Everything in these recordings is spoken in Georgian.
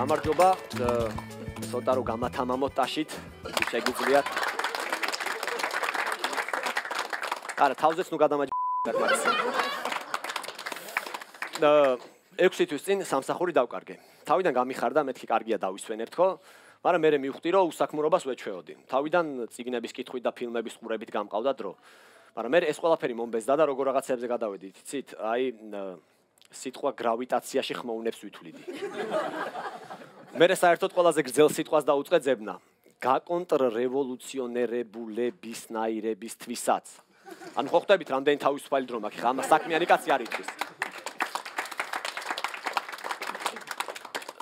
გამარჯობა, ცოტა რომ გამათამამოთ ტაშით, შეგიძლიათ. არა, თავზეც ნუ გადამაჯერეთ მაგას. 6 თვის წინ სამსახური დავკარგე. თავიდან გამიხარდა, მეთქი კარგია დავისვენებთ ხო? მაგრამ მე მივხვდი რომ უსაქმურობას ვეჩვეოდი. თავიდან წიგნების კითხვით და ფილმების ყურებით გამყავდა დრო. მაგრამ მე ეს ყველაფერი მომბეზდა და როგორ რაღაცებზე გადავედი, იცით? აი სიტყვა გრავიტაციაში ხმოვნებს ვითვლიდი. მე საერთოდ ყველაზე გრძელ სიტყვას დაუწყე ძებნა. გაკონტრრევოლუციონერებულებისნაირებისთვისაც. ანუ ხო ხვდებით რამდენი თავისუფალი დრო მაქვს, ხა ამას საქმიანი კაცი არ იცის.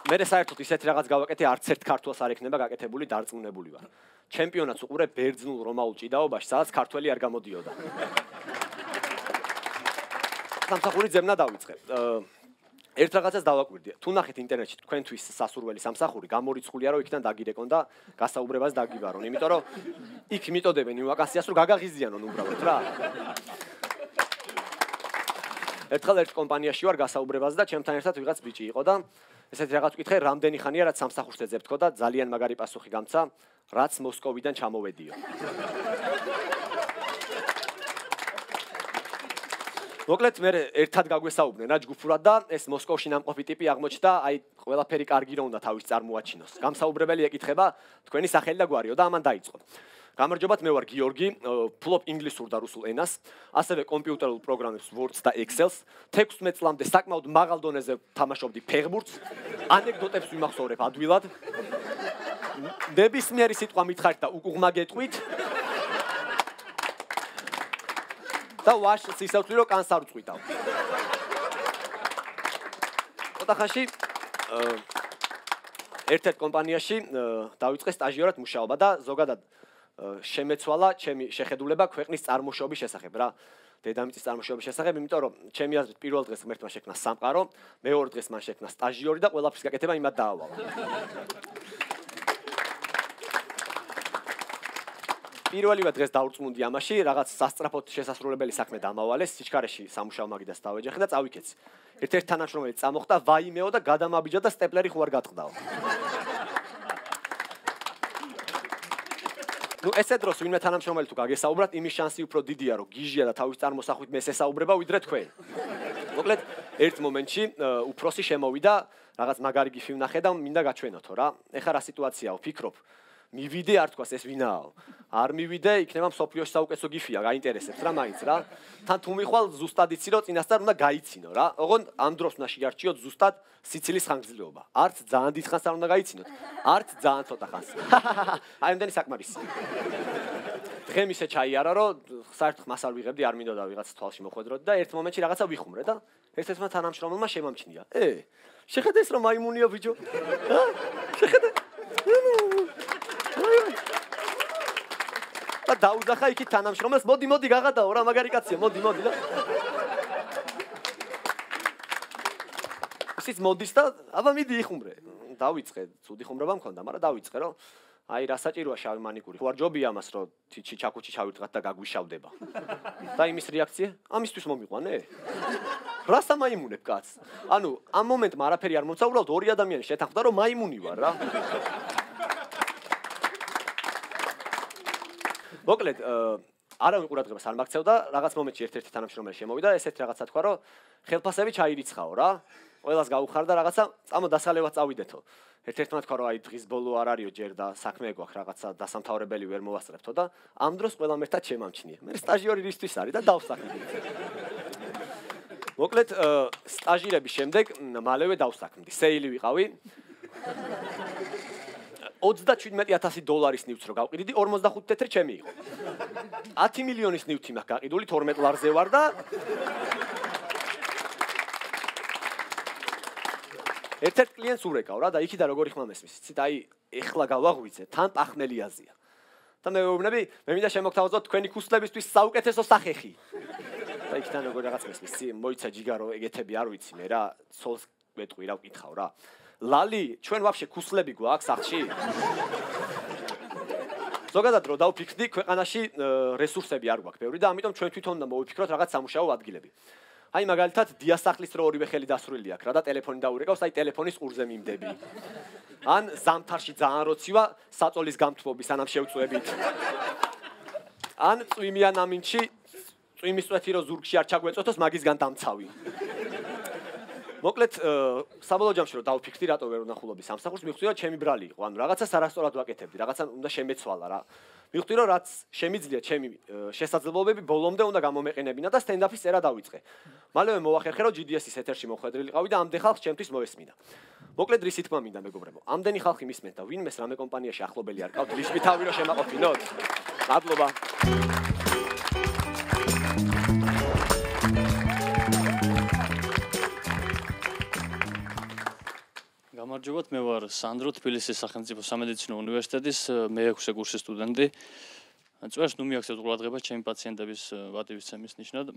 მე საერთოდ ისეთ რაღაც გავაკეთე, არც ერთ ქართველს არ ექნება გაკეთებული, დარწმუნებული ვარ. ჩემპიონატს უყურე ბერძნულ რომაულ ჭიდაობაში, სადაც ქართველი არ გამოდიოდა. სამსახური ძებნა დავიწყე. ერთ რაღაცას დავაკვირდი. თუ ნახეთ ინტერნეტში თქვენთვის სასურველი სამსახური, გამორიცხულია რომ იქიდან დაგირეკონ და გასაუბრებას დაგიბარონ, იმიტომ რომ იქ მიტოდებენ იმ ვაკანსიას რომ გაგაღიზიანონ უბრალოდ რა. ერთხელ ერთ კომპანიაში ვარ გასაუბრებაზე და ჩემთან ერთად ვიღაც ბიჭი იყო და ესეთი რაღაც ვკითხე, რამდენი ხანია რაც სამსახურს ეძებთქო და ძალიან მაგარი პასუხი გამცა, რაც მოსკოვიდან ჩამოვედიო. მოკლედ მე ერთად გაგვესაუბრნენ რა ჯგუფურად და ეს მოსკოვში ნამყოფი ტიპი აღმოჩნდა, აი ყველაფერი კარგი რომ უნდა თავის წარმოაჩინოს. გამსაუბრებელი ეკითხება თქვენი სახელი და გვარიო და ამან დაიწყო. გამარჯობათ, მე ვარ გიორგი, ფლობ ინგლისურ და რუსულ ენას, ასევე კომპიუტერულ პროგრამებს Word-ს და Excel-ს. 16 წლამდე საკმაოდ მაღალ დონეზე თამაშობდი ფეხბურთს, ანეკდოტებს ვიმახსოვრებ ადვილად. ნებისმიერი სიტყვა მითხარით და უკუღმა გეტყვით. და ვაშს ისევ რომ კანს არ უწყვიტავ. ოთახაში ერთ-ერთ კომპანიაში დავიწყე სტაჟიორად მუშაობა და ზოგადად შემეცვალა ჩემი შეხედულება ქვეყნის წარმოშობის შესახებ რა. დედამიწის წარმოშობის შესახებ, იმიტომ რომ ჩემი აზრით პირველ დღეს ღმერთმა შექმნა სამყარო, მეორე დღეს მან შექმნა სტაჟიორი და ყველაფრის გაკეთება იმად დაავალა. პირველივე დღეს დავრწმუნდი ამაში, რაღაც სასწრაფოდ შესასრულებელი საქმე დამავალეს, სიჩქარეში სამუშაო მაგიდას დავეჯახე და წავიქეცი. ერთ-ერთი თანამშრომელი წამოხდა, ვაიმეო და გადამაბიჯა და სტეპლერი ხო არ გატყდაო. ნუ ესე დროს ვინმე თანამშრომელი თუ გაგესაუბრათ, იმის შანსი უფრო დიდია, რომ გიჟია და თავის წარმოსახვით მეს ესაუბრება, ვიდრე თქვენ. მოკლედ, ერთ მომენტში უფროსი შემოვიდა, რაღაც მაგარი გიფი ვნახე და მინდა გაჩვენოთო რა. ეხლა რა სიტუაციაა, ვფიქრობ. მივიდე არ თქვას ეს ვინააო. არ მივიდე, იქნება მსოფლიოში საუკეთესო გიფია, გაინტერესებს რა მაინც რა. თან თუ მიხვალ ზუსტად იცი რომ წინასწარ უნდა გაიცინო რა. ოღონდ ამ დროს უნდა შეარჩიოთ ზუსტად სიცილის ხანგრძლივობა. არც ძალიან დიდ ხანს არ უნდა გაიცინოთ, არც ძალიან ცოტა ხანს. აი ამდენი საკმარისია. დღემ ისე ჩაიარა რომ საერთოდ ხმას არ ვიღებდი, არ მინდოდა ვიღაც თვალში მოხვედროდი და ერთ მომენტში რაღაცა ვიხუმრე და ერთ-ერთმა თანამშრომელმა შემამჩნია. შეხედე ეს რომ მაიმუნია ბიჭო? შეხედე? და დაუძახა იქით თანამშრომელს, მოდი გაღადაო რა, მაგარი კაცია, მოდი და ისიც მოდის და აბა მიდი იხუმრე. დავიწყე, ცუდი ხუმრობა მქონდა, მაგრამ დავიწყე რომ აი რა საჭიროა შავი მანიკური. ხო არ ჯობია ამას რომ ჩიჩაკუჩი ჩავირტყათ და გაგვიშავდება. და იმის რეაქცია? ამისთვის მომიყვანე? რას ამაიმუნებ კაცს? ანუ ამ მომენტმა არაფერი არ მომცა, უბრალოდ ორი ადამიანი შეთანხმდა რომ მაიმუნი ვარ რა. მოკლედ, არავინ ყურადღებას არ მაქცევდა, რაღაც მომენტში ერთ-ერთი თანამშრომელი შემოვიდა, ესეთი რაღაცა თქვა, რომ ხელფასები ჩაირიცხაო რა. ყველას გაუხარდა რაღაცა, წამოდასალევად წავიდეთო. ერთ-ერთმა თქვა, რომ აი დღის ბოლო არ არისო ჯერ და საქმე გვაქვს რაღაცა დასამთავრებელი ვერ მოვასწრებთო და ამ დროს ყველამ ერთად შემამჩნია. მე სტაჟიორი რისთვის არის და დავსაქმდი. მოკლედ, სტაჟირების შემდეგ მალევე დავსაქმდი. სეილი ვიყავი. $37,000 ნივთს რო გავყიდიდი, 45 თეთრი ჩემი იყო. 10 მილიონის ნივთი მაქვს გაყიდული, 12 ლარზე ვარ და ერთ-ერთ კლიენტს ურეკავ რა და იქიდან როგორი ხმა მესმის. იცით, აი, ეხლა გავაღვიძე, თან პახმელიაზია. და მე ვეუბნები, მე მინდა შემოგთავაზოთ თქვენი ქუსლებისთვის საუკეთესო სახეხი. და იქიდან როგორი რაღაც მესმის. მოიცა ჯიგარო, ეგეთები არ ვიცი მე რა, ცოლს მეტყვი რა ვკითხავ რა. ლალი, ჩვენ ვაფშე ქუსლები გვაქვს სახში? ზოგადად რო დავფიქრდი, ქვეყანაში რესურსები არ გვაქვს ბევრი და ამიტომ ჩვენ თვითონ უნდა მოვიფიქროთ რაღაც სამუშაო ადგილები. აი მაგალითად დიასახლის რო ორივე ხელი დასრული აქვს რა და ტელეფონი დაურეკავს, აი ტელეფონის ყურზე მიმდები. ან ზამთარში ძალიან როცივა საწოლის გამთბობის ანამ შევწუებით. ან წვიმიან ამინჩი წვიმის წვეთი რო ზურგში არ ჩაგვეწოთოს მაგისგან დამცავი. მოკლედ საბოლოო ჯამში რომ დავფიქრდი რატო ვერ ვნახულობდი სამსახურს, მივხვდი რომ ჩემი ბრალი იყო, ანუ რაღაცას არასწორად ვაკეთებდი, რაღაცა უნდა შემეცვალა რა. მივხვდი რომ რაც შემიძლია ჩემი შესაძლებლობები ბოლომდე უნდა გამომეყენებინა და სტენდაფის წერა დავიწყე. მალევე მოვახერხე რომ GDS-ის ეთერში მოხვედრილიყავი და ამდენ ხალხს ჩემთვის მოესმინა. მოკლედ რისი თქმა მინდა მეგობრებო, ამდენი ხალხი მისმენთ და ვინმეს რამე კომპანიაში ახლობელი არ ყავთ, ლიშმი თავი რომ შემაყოფინოთ. მადლობა. გამარჯობათ, მე ვარ სანდრო, თბილისის სახელმწიფო სამედიცინო უნივერსიტეტის მე-6 კურსის სტუდენტი. წვერს ნუ მიაქცევთ ყურადღებას ჩემი პაციენტების პატივისცემის ნიშნად.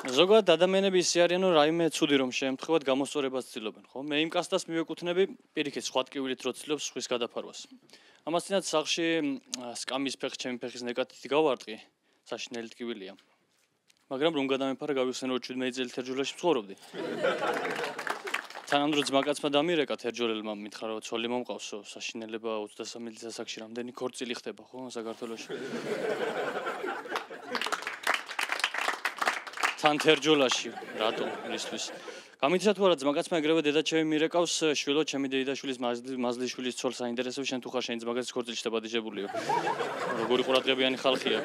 ზოგადად ადამიანები ისე არიან, რომ რაიმე ცუდი რომ შეემთხვევათ, გამოსწორებას ცდილობენ, ხო? მე იმ კასტას მივეკუთვნები, პირიქით, სხვა ტკივილით რო ცდილობს სხვის გადაფარვას. ამასთანავე სახლში სკამის ფეხს ჩემი ფეხის ნეკათით გავარტყი, საშინელი ტკივილია. მაგრამ რომ გადამეფარა გავიხსენე რომ 17 წელი თერჯოლაში ვცხოვრობდი. თანამდე ძმაკაცმა დამირეკა თერჯოლელმა მითხრა რომ ცოლი მომყავსო, საშინელება 23 წლის ასაკში რამდენი ქორწილი ხდება ხო საქართველოში. თან თერჯოლაში, რატო ისთვის? გამიჩნდა თუ არა ძმაკაცმა ეგრევე დედაჩემი მირეკავს შვილო, ჩემი დედაშვილის მაზლიშვილის ცოლს საინტერესო შენ თუ ხარ შენი ძმაკაცის ქორწილში დაბადიშებულიო. როგორი ყურადღებიანი ხალხია.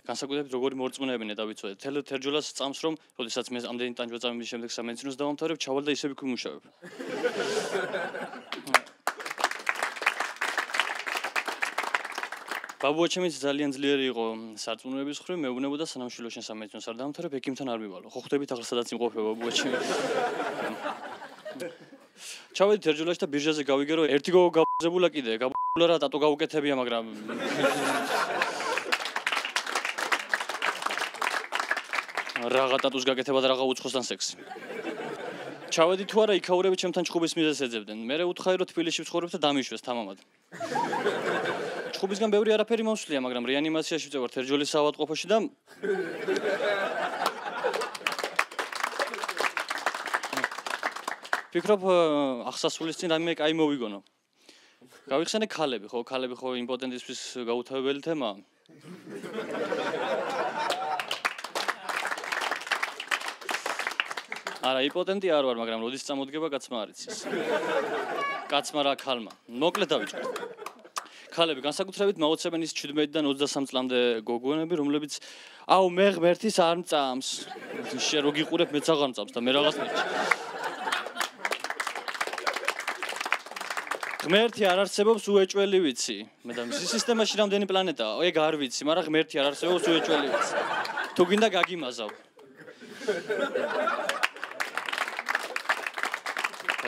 განსაკუთრებით როგორი მორწმუნეებია დავიცოდე. თერჯოლას წამს რომ, როდესაც მე ამდენი ტანჯვა წამების შემდეგ სამედიცინოს დავამთავრებ, ჩავალ და ისევ იქ ვიმუშავებ. ბაბუაჩემიც ძალიან ძლიერი იყო სარწმუნოების მხრივ, მეუბნებოდა სანამ შვილო შენ სამედიცინოს არ დავამთავრებ, ექიმთან არ მივალო. ხო ხვდებით ახლა სადაც იმყოფება ბაბუაჩემი. ჩავედი თერჯოლაში და ბირჟაზე გავიგე რომ ერთი გოგო გაბზებულა კიდე, გაბზებულა რა დატო გაუკეთებია, მაგრამ რაღა ტატუს გაკეთება და რაღა უცხოსთან სექსი. ჩავედი თუ არა იქაურები ჩემთან ჩხუბის მიზეზს ეძებდნენ. მე უთხარი რომ თბილისში ვცხოვრობ და დამიშვეს თამამად. ჩხუბისგან ბევრი არაფერი მომსვლია, მაგრამ რეანიმაციაში ვწევარ თერჯოლის საავადმყოფოში და ფიქრობ ახსასულის წინ რამე კაი მოვიგონო. გავიხსენე ქალები, ხო, ქალები ხო იმპოტენტისთვის გაუთავებელი თემაა. არა, იმპოტენტი არ ვარ, მაგრამ როდის წამოდგება კაცმა არ იცის. კაცმა რა ქალმა. მოკლედ დავიწყო. ქალები განსაკუთრებით მაოცებენ ის 17-დან 23 წლამდე გოგონები, რომლებიც აუ მე ღმერთის არ მწამს. შენ რო გიყურებ მეც აღარ მწამს და მე რაღაც ნიშნავს. ღმერთი არ არსებობს უეჭველი ვიცი. მე და მის სისტემაში რამდენი პლანეტაა? ეგ არ ვიცი, მაგრამ ღმერთი არ არსებობს უეჭველი ვიცი. თუ გინდა გაგიმაზავ.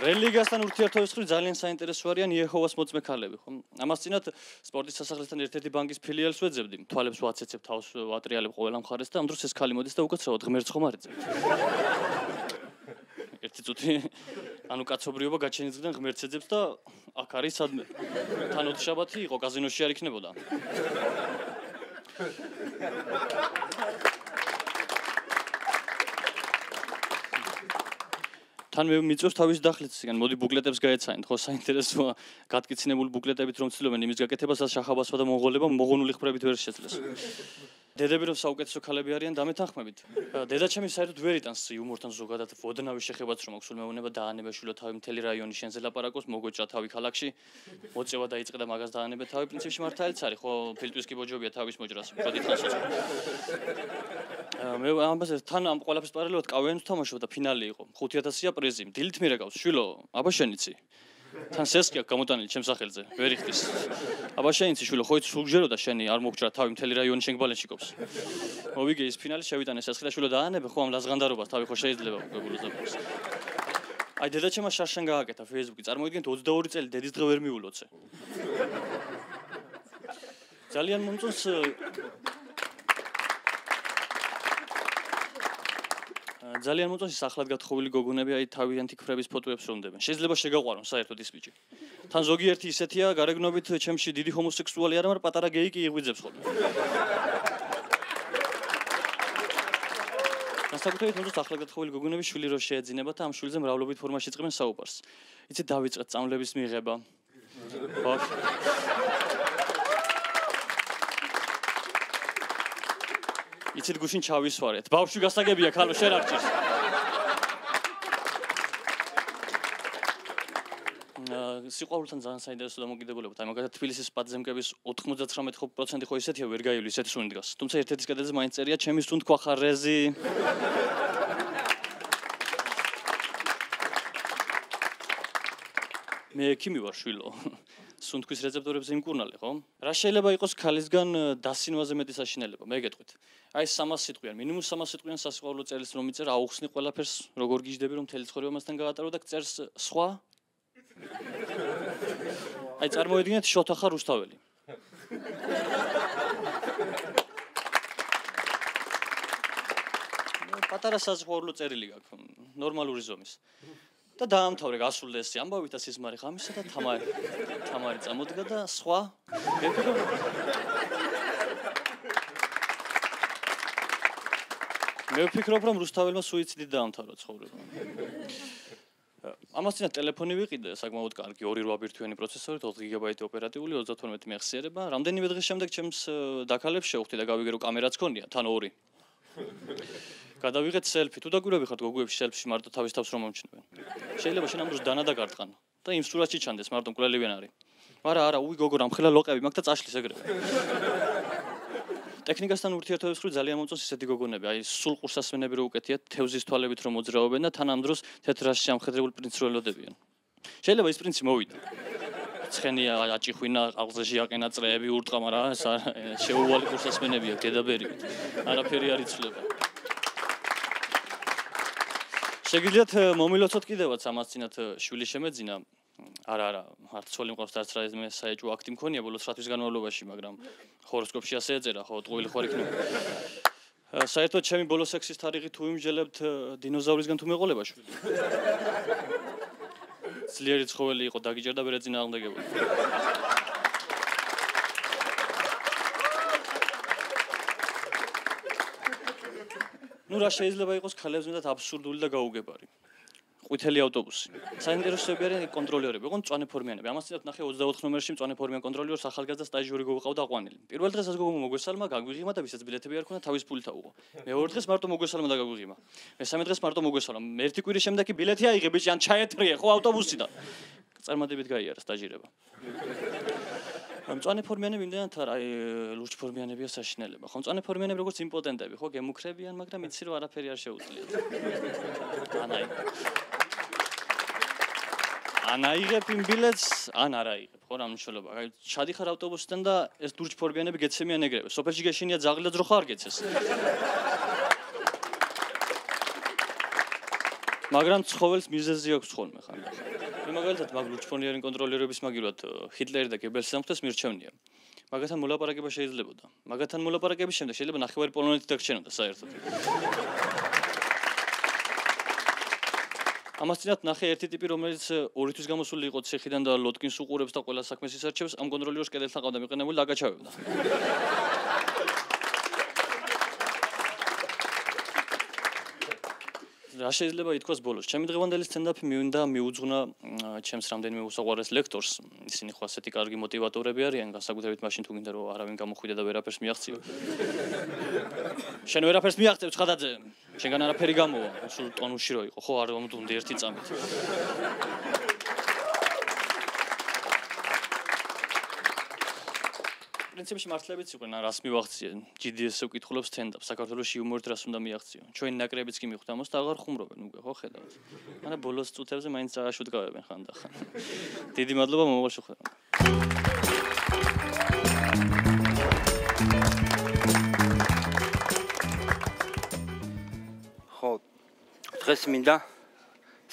რელიგიასთან ურთიერთობის მხრივ ძალიან საინტერესო არიან იეჰოვას მოწმე ქალები, ხო? ამას წინათ სპორტის სასახლესთან ერთ-ერთი ბანკის ფილიალს ვეძებდი. თვალებს ვაცეცებ, თავს ვატრიალებ ყოველ ამ მხარეს და ამ დროს ეს ქალი მოდის და უკაცრავად ღმერთს ხომ არ ეძებთ. ერთი წუთი ანუ კაცობრიობა გაჩენისგან ღმერთს ეძებს და აქ არის სადმე. თან ოთხშაბათი იყო, კაზინოში არ იქნებოდა. თან მე მიწევს თავის დახლიცისგან, მოდი ბუკლეტებს გაეცანით, ხო, საინტერესოა გატკიცნებული ბუკლეტებით რომ ცდილობენ იმის გაკეთებას, რაც შახაბასვა და მონღოლებმა მონღოლული ხვრებით ვერ შეძლეს. დედები რომ საუკეთესო ქალები არიან, დამეთანხმებით. დედაჩემი საერთოდ ვერ იტანს იუმორთან ზოგადად ვოდნავი შეხებაც რომ აქვს, სულ მეუბნება დაანება შვილო თავი მთელი რაიონი შენზე ლაპარაკობს, მოგოჭრა თავი ქალაქში, მოწევა დაიწყე და მაგას დაანება თავი, პრინციპში მართალიც არის, ხო, ფილტვის კი ბოჯობია თავის მოჭრას, პროდით ხანსოც. მე ამაზე თან ამ ყველაფერს პარალელურად კავიანს თამაშობ და ფინალი იყო. 5000-ია პრიზი. დილით მირეკავს, შვილო, აბა შენიცი. თან სესკი აქვს გამოტანილი ჩემს სახელზე, ვერ იხდის. აბა შენიცი შვილო, ხო იცი სულჯერო და შენი არ მოგჭრა თავი მთელი რაიონი შენ გბალენში ყოფს. მოვიგე ის ფინალი შევიტანე სესკი და შვილო დაანებე, ხო ამ ლაზღანდარობას თავი ხო შეიძლება გეგულოს. აი დედაჩემმა შარშან გააკეთა Facebook-ი. წარმოიდგინეთ 22 წელი დედის დღე ვერ მიულოცე. ძალიან მომწონს ძალიან მოწონს ის ახლად გათხოვილი გოგონები, აი თავიანთი ქფრების ფოტოებს რომდებენ. შეიძლება შეგაყვარონ საერთოდ ის ბიჭი. თან ზოგიერთი ისეთია, გარეგნობით ჩემში დიდი ჰომოსექსუალი არა, მაგრამ პატარა გეი კი იღვიძებს ხოლმე. განსაკუთრებით მოწონს ახლად გათხოვილი გოგონები შვილი რო შეეძინება და ამ შვილზე მრავლობით ფორმაში იწყებენ საუბარს. იცით დავიწყეთ წამლების მიღება. იცით გუშინ ჩავისვარეთ. ბავშვი გასაგებია, ხალო შენ არ ჭირს. სიყვარულთან ძალიან საინტერესო დამოკიდებულებაა. აი მაგალითად თბილისის პატზემკების 99% ხო ისეთია ვერ გაივლი ისეთი სუნი დგას. თუმცა ერთ-ერთის კედელზე მაინც წერია ჩემი სუნ თქვა ხარეზი. მე ექიმი ვარ შვილო. სუნთქვის რეცეპტორებზე იმკურნალე, ხო? რა შეიძლება იყოს ქალისგან დასინვაზე მეტი საშინელება? მე გეტყვით. აი 300 სიტყვიან, მინიმუმ 300 სიტყვიან სასიყვარულო წერილს რომ იწერ, აუხსნი ყველაფერს, როგორ გიждები რომ მთელი ცხოვრება მასთან გავატარო და წერს სხვა. აი წარმოედგინეთ შოთახა რუსთაველი. პატარა საზღვაო წერილი გაქვს, ნორმალური ზომის. და დაამთავრე გასულდა ეს ამბავი და სიზმარი ღამისა და თამარი წამოდგა და სხვა. მე ვფიქრობ რომ რუსთაველმა სუიციდით დაამთავრა ცხოვრება. ამასთან ტელეფონი ვიყიდე, საკმაოდ კარგი 2.8 ბირთვიანი პროცესორი, 4 გიგაბაიტი ოპერატიული, 32 მეხსიერება. რამდენიმე დღის შემდეგ ჩემს დაკალებს შევხვდი და გავიგე რომ კამერაც ქონია, თან 2. გადავიღეთ სელფი. თუ დაგვირები ხართ გოგუებში სელფში მარტო თავის თავს რომ მომჩნევენ. შეიძლება შენ ამ დროს დანა და გარტყან და იმ სურათში ჩანდეს მარტო მკვლელებიან არის. არა, უი გოგო რამხელა ლოყები მაქვს და წაშლის ეგრევე. ტექნიკასთან ურთიერთობებს ხრი ძალიან მომწონს ისეთი გოგონები, აი სულ ყურსასმენები რო უკეთიათ, თევზის თვალებით რომ მოძრაობენ და თან ამ დროს თეთრაში ამხედრებულ პრინცს რო ელოდებიან. შეიძლება ის პრინცი მოვიდა. ცხენია აჭიხვინა, ყალზე აყენა წრეები ურტყა, მაგრამ შეუვალი ყურსასმენებია, დედაბერივით. არაფერი არ იცვლება. შეგიძლიათ მომილოცოთ კიდევაც ამას წინათ შვილი შემეძინა. არა, არც ცოლი მყავს და არც რაიმე საეჭვო აქტი მქონია ბოლო 9 თვის განმავლობაში, მაგრამ ჰოროსკოპში ასე ეწერა, ხო, ტყუილი ხარ იქნება. საერთოდ ჩემი ბოლო სექსის თარიღი თუ იმჯელებთ დინოზავრისგან თუ მეყოლება შვილი. ძლიერი ცხოველი იყო, დაგიჭერდა ვერ ეწინააღმდეგებოდა. ნუ რა შეიძლება იყოს ქალებს მეტად აბსურდული და გაუგებარი. ყვითელი ავტობუსი. საინტერესოები არიან კონტროლერები, ოღონდ მწვანე ფორმიანები. ამას წინათ ნახე 24 ნომერში მწვანე ფორმიან კონტროლერს ახალგაზრდა სტაჟიორი გოყავდა აყვანილი. პირველ დღეს გოგო მოგვესალმა, გაგვიღიმა და ვისაც ბილეთები არ ქონდა, თავის პულით აუღო. მეორე დღეს მარტო მოგვესალმა და გაგვიღიმა. მესამე დღეს მარტო მოგვესალმა. ერთი კვირის შემდეგ კი ბილეთი აიღე ბიჭი, ან ჩაეთრიე ხო ავტობუსიდან. წარმატებით გაიარა სტაჟირება. მწვანე ფორმიანები იმდენად არა, აი ლურჯ ფორმიანებია საშინელება. ხო, მწვანე ფორმიანები როგორც იმპოტენტები, ხო, გემუქრებიან, მაგრამ იცი რომ არაფერი არ შეუძლიათ. ან აიღებ იმ ბილეთს, ან არ აიღებ, ხო, რა მნიშვნელობა. აი ჩადიხარ ავტობუსიდან და ეს ლურჯ ფორმიანები გეცემიან ეგრევე. სოფელში გეშინია ძაღლი და ძროხა არ გეცეს. მაგრამ ცხოველს მიზეზი აქვს ხოლმე ხანდახან. მე მაგალითად მაგ ლურჯ ფორმიანი კონტროლერების მაგილვად ჰიტლერი და გებელსი სამხდეს მირჩევნია. მაგათთან მოლაპარაკება შეიძლებოდა. მაგათთან მოლაპარაკების შემდეგ შეიძლება ნახევარი პოლონეთი დაგჩენოდა საერთოდ. ამას წინათ ნახე ერთი ტიპი, რომელიც 2 თვის გამოსული იყო ციხიდან და ლოტკინს უყურებს და ყველა საქმეს ისარჩევს, ამ კონტროლერს კედელთან ყავდა მიყენებული და აკაჩავებდა. რა შეიძლება ითქვას ბოლოს? ჩემი დღევანდელი სტენდაპი მივიდა მიუძღვნა ჩემს რამდენიმე უსაყვარლეს ლექტორს. ისინი ხო ასეთი კარგი მოტივატორები არიან, განსაკუთრებით მაშინ თუ გინდა რომ არავინ გამოხვიდა და ვერაფერს მიაღწიო. შენ ვერაფერს მიაღწევ ცხადაძე. შენგან არაფერი გამოვა, სულ ტონუში რო იყო, ხო არ მომდუნდი ერთი წამით. პრინციპში მართლებიც იყვნენ, რას მივაღწიე. GDS-ზე ვკითხულობ სტენდაპს, საქართველოში იუმორით რას უნდა მიაღწიო. ჩვენი ნაკრებიც კი მიხვდა ამას და აღარ ხუმრობენ უკვე, ხო ხედავთ. მაგრამ ბოლოს წუთებზე მაინც აღაშ უდგავებენ ხანდახან. დიდი მადლობა მომავალ შეხვედრამდე. ხო, დღეს მინდა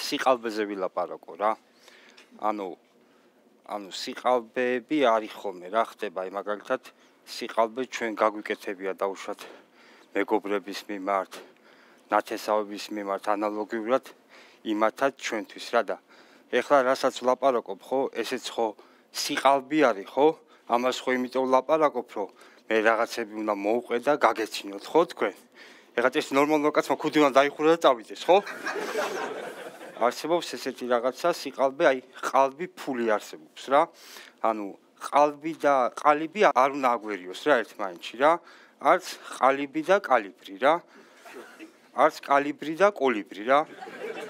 სიყალბეზე ვილაპარაკო რა. ანუ სიყალბეები არის ხოლმე რა ხდება, აი მაგალითად სიყალბე ჩვენ გაგვიკეთებია დაუშვათ მეგობრების მიმართ ნათესავების მიმართ ანალოგიურად იმათაც ჩვენთვის რა და ეხლა რასაც ვლაპარაკობ ხო ესეც ხო სიყალბი არის ხო ამას ხო იმიტომ ვლაპარაკობ რომ მე რაღაცები უნდა მოვყვე და გაგეცინოთ ხო თქვენ ეხლა ეს ნორმალურ კაცმა ქუდი უნდა დაიხურა და წავიდეს ხო არსებობს ესეთი რაღაცა სიყალბე აი ყალბი ფული არსებობს რა ანუ ყალბი და ყალიბი არ უნდა აგვერიოს რა ერთმანეთში რა არც ყალიბი და კალიბრი რა არც კალიბრი და კოლიბრი რა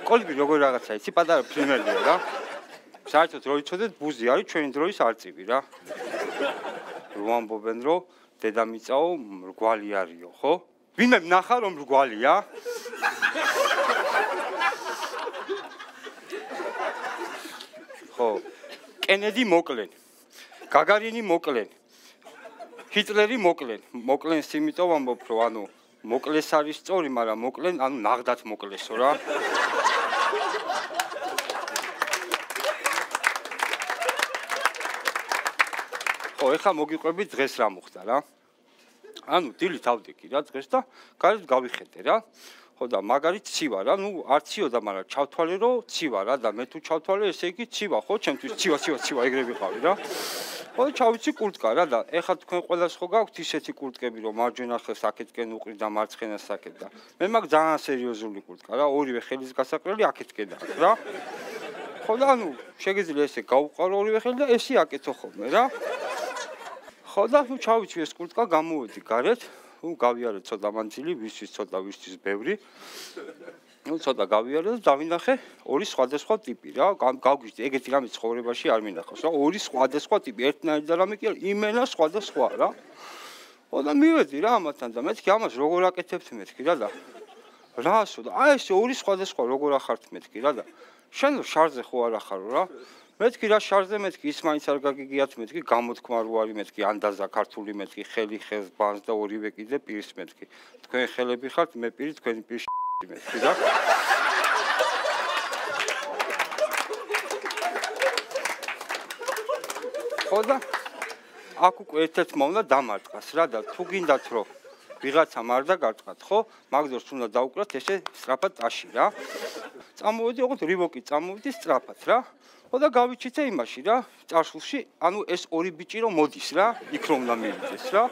კოლიბრი როგორ რაღაცა იცი პატარა ფრინველია რა საერთოდ რო იცოდეთ ბუზი არის ჩვენი დროის არწივი რა რომ ამბობენ რომ დედამიწაო მრგვალი არისო ხო ვინმე ნახა რომ მრგვალია ხო კენედი მოკლენ გაგარინი მოკლენ ჰიტლერი მოკლენ იმიტომ ამბობ რომ ანუ მოკლეს არის სწორი მაგრამ მოკლენ ანუ ნაღდათ მოკლესო რა ხო ეხლა მოგიყვები დღეს რა მოხდა რა ანუ დილით ავდექი რა დღეს და გარეთ გავიხედე რა ხო და მაგარი ცივა რა ნუ არ ციოდა მაგრამ ჩავთვალე რომ ცივა რა და მე თუ ჩავთვალე ესე იგი ცივა ხო ჩემთვის ცივა ეგრე ვიყავი რა ხო ჩავიცი კურტკა რა და ეხლა თქვენ ყველას ხო გაქვთ ისეთი კურტკები რომ მარჯვენა ხელს აქეთკენ უყრი და მარცხენა საკეთ და მე მაგ ძალიან სერიოზული კურტკა რა ორივე ხელის გასაყრელი აქეთკენ აქვს რა ხო და ანუ შეგიძლია ესე გავუყარო ორივე ხელი და ესე აკეთო ხოლმე რა ხო და ჩავიცი ეს კურტკა გამოვედი გარეთ გავიარე ცოტა მანძილი ვისთვის ცოტა ვისთვის ბევრი ცოტა გავიარე და დავინახე ორი სხვადასხვა ტიპი რა გავგიჟდი ეგეთი რამე ცხოვრებაში არ მინახავს რა ორი სხვადასხვა ტიპი ერთნაირი და რამე კი იმენა სხვადასხვა რა ხო და მივედი რა ამათთან და მეთქი ამას როგორ აკეთებთ მეთქი რა და რასო და აი ეს ორი სხვადასხვა როგორ ახართ მეთქი რა და შენ შარზე ხო არ ახარო რა მეთქი რა შარზე მეთქი ის მაინც არ გაგიგიათ მეთქი გამოთქმა რო არის მეთქი ანდაზა ქართული მეთქი ხელი ხელს ბანს და ორივე კიდე პირს მეთქი თქვენ ხელები ხართ მე პირი თქვენი პირი მეთქი რა ხო და აქ უკვე ერთ-ერთმა უნდა დამარტყას რა და თუ გინდათ რომ ვიღაცამ არ დაგარტყათ ხო მაგდორს უნდა დაუკრათ ესე სწრაფად ტაში რა წამოვედი ოღონდ რივოკი წამოვედი სწრაფად რა ხო და გავიჩიცე იმაში რა წარსულში ანუ ეს ორი ბიჭი რომ მოდის რა იქ რომ უნდა მივიდეს რა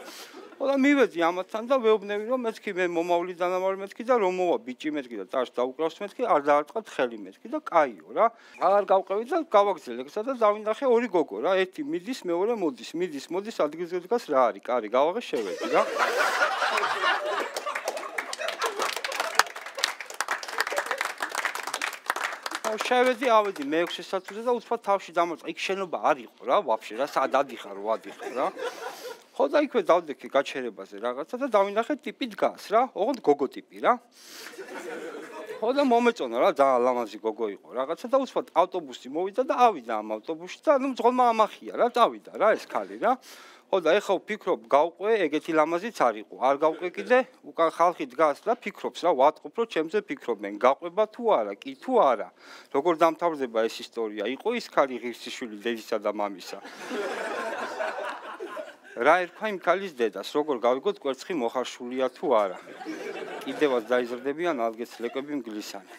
ხო და მივედი ამათთან და ვეუბნები რომ მეთქი მე მომავლი დანამავალი მეთქი და რომ მოვა ბიჭი მეთქი და წარს დაუკრავს მეთქი არ დაარტყათ ხელი მეთქი და კაიო რა აღარ გავყევი და გავაგზელე ეგსა და დავინახე ორი გოგო რა ერთი მიდის მეორე მოდის ადგილზე დგას რა არის კარი გავაღე შევედი რა შევედი ავედი მე-6 საათზე და უცბად თავში დამარცხა იქ შენობა არ იყო რა ვაფშე რა სად ადიხარ რა ხო და იქვე დავდექი გაჩერებაზე რაღაცა და დავინახე ტიპი დგას რა ოღონდ გოგო ტიპი რა ხო და მომეწონა რა ძალიან ლამაზი გოგო იყო რაღაცა და უცბად ავტობუსი მოვიდა და ავიდა ამ ავტობუსში და ნუ მძღოლმა ამახია რა დავიდა რა ეს ქალი რა ხო და ეხლა ვფიქრობ გავყვე ეგეთი ლამაზიც არ იყო არ გავყვე კიდე უკან ხალხი დგას და ფიქრობს რა ვატყობ რომ ჩემზე ფიქრობენ გაყვება თუ არა კი თუ არა როგორ დამთავრდება ეს ისტორია იყო ის ქალი ღირსიშვილი დედისა და მამისა რა ერქვა იმ ქალის დედას როგორ გავიგოთ კვერცხი მოხარშულია თუ არა კიდევაც დაიზრდებიან ალგეც ლეკები მგლისანი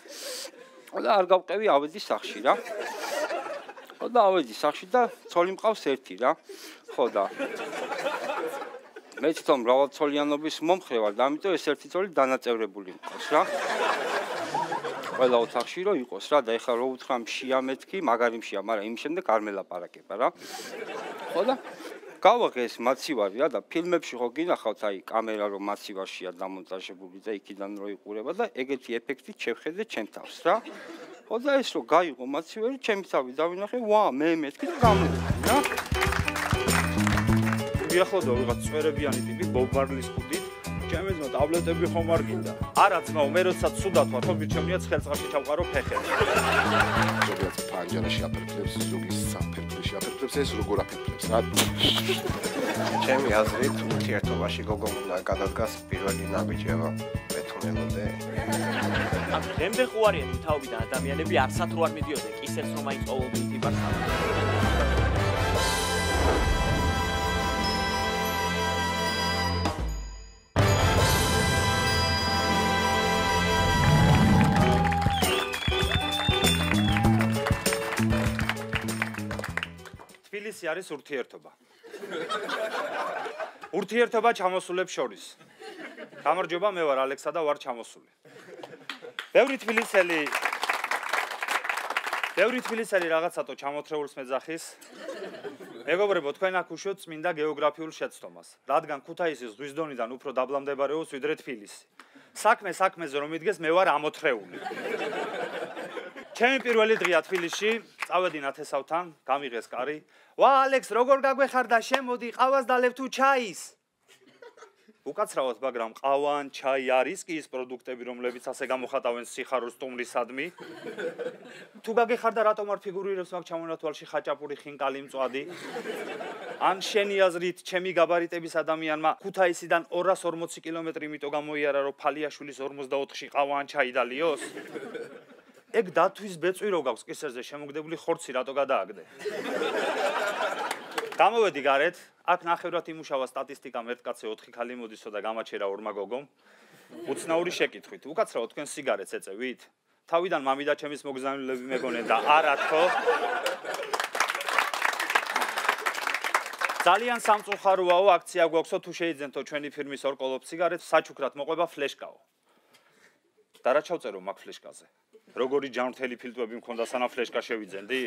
ხო და არ გავყევი ავედი სახში რა ხო და ავედი სახში და ცოლი მყავს ერთი რა ხო და მე თვითონ მრავალცოლიანობის მომხრე ვარ და ამიტომ ეს ერთი ცოლი დანაწევრებული მყავს რა ყველა ოთახში რო იყოს რა და ეხლა რო უთხრა მშია მეთქი მაგარი მშია მაგრამ იმ შემდეგ არ მელაპარაკება რა ხო და გავაღე ეს მაცივარი რა და ფილმებში ხო გინახავთ აი კამერა რომ მაცივარშია დამონტაჟებული და იქიდან რო იყურება და ეგეთი ეფექტით შევხედე ჩემ თავს რა ხო და ეს რო გაიღო მაცივარი ჩემი თავი დავინახე ვა მე მეთქი და გამოვიდა რა გიახლოვდა ვიღაც წვერებიანი ტიპი ბობ მარლის ხუდით ჩემეძმა ტაბლეტები ხომ არ გინდა არა ძმაო მე როდესაც სუდათ ვარ თორე ჩემია ცხელწყალში ჩავყარო ფეხები ზოგადად პანჯარაში აფერფლებს ზოგის საფერფლებში აფერფლებს ეს როგორ აფერფლებს რა ჩემი აზრით ურთიერთობაში გოგომ უნდა გადადგას პირველი ნაბიჯება მე თუ მელოდე ამ დღემდე ხوارია თაობიდან ადამიანები არცად რო არ მიდიოდნენ კისერს რომ აი ყოველდღე იტიბარხავ თბილისი არის ურთიერთობა. ურთიერთობა ჩამოსულებს შორის. გამარჯობა, მე ვარ ალექსა და ვარ ჩამოსული. ბევრი თბილისელი რაღაცათო ჩამოთრეულს მეძახის. მეგობრებო, თქვენ აქ უშვებთ წმინდა გეოგრაფიულ შეცდომას, რადგან ქუთაისის ზღვის დონიდან უფრო დაბლა მდებარეობს ვიდრე თბილისი. საქმეზე რომ მიდგეს, მე ვარ ამოთრეული. ჩემი პირველი დღეა თბილისში, წავედი ნათესავთან, გამიღეს კარი. ვა, ალექს, როგორ გაგვეხარდა, შემოდი, ყავას დალევ თუ ჩაის? უკაცრავად, მაგრამ ყავა ან ჩაი არის კი ის პროდუქტები, რომლებიც ასე გამოხატავენ სიხაროს სტუმრისადმი. თუ გაგეხარდა, რატომ არ ფიგურირებს მაგ ჩამონათვალში ხაჭაპური, ხინკალი, მწვადი? ან შენი აზრით, ჩემი გაბარიტების ადამიანმა ქუთაისიდან 240 კილომეტრი იმიტომ გამოიარა, რომ ფალიაშვილის 44-ში ყავა ან ჩაი დალიოს? ეგ დათვის ბეწვი რო გაქვს კისერზე შემოგდებული ხორცი რატო გადააგდე? გამოვედი გარეთ, აქ ნახევრად იმუშავა სტატისტიკა, ერთ კაცზე 4 ქალი მოდისო და გამაჩერა ორმა გოგომ. უცნაური შეკითხვით, უკაცრავად თქვენ სიგარეტს ეწევით? თავიდან მამი და ჩემის მოგზაურები მეგონენ და არა თქო. ძალიან სამწუხაროაო, აქცია გვაქვსო, თუ შეიძენთო ჩვენი ფირმის ორკოლოფ სიგარეტს, საჩუქრად მოყვება ფლეშკაო. და რა ჩავწერო მაგ ფლეშკაზე? როგორი ჯანმრთელი ფილტვები მქონდა სანამ ფლეშკა შევიძენდი?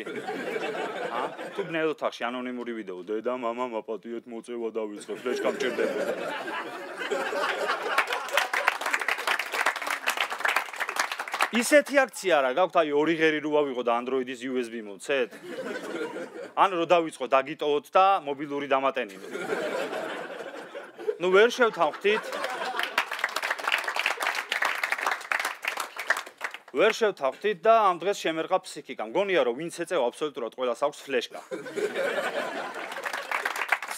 თუ ბნელ ოთახში ანონიმური ვიდეო, დედა, მამა, მაპატიეთ მოწევა დავიწყე, ფლეშკა მჭირდებოდა. ისეთი აქცია რა, გაქვთ აი ორი ღერი რო ავიღო და Android-ის USB მოცეთ? ან რო დავიწყო დაგიტოვოთ და მობილური დამატენინოთ. ნუ ვერ შევთანხმდით. ვერ შევთანხმდით და ამ დღეს შემერყა ფსიქიკა. მგონია რომ ვინც ეწევა აბსოლუტურად ყველას აქვს ფლეშკა.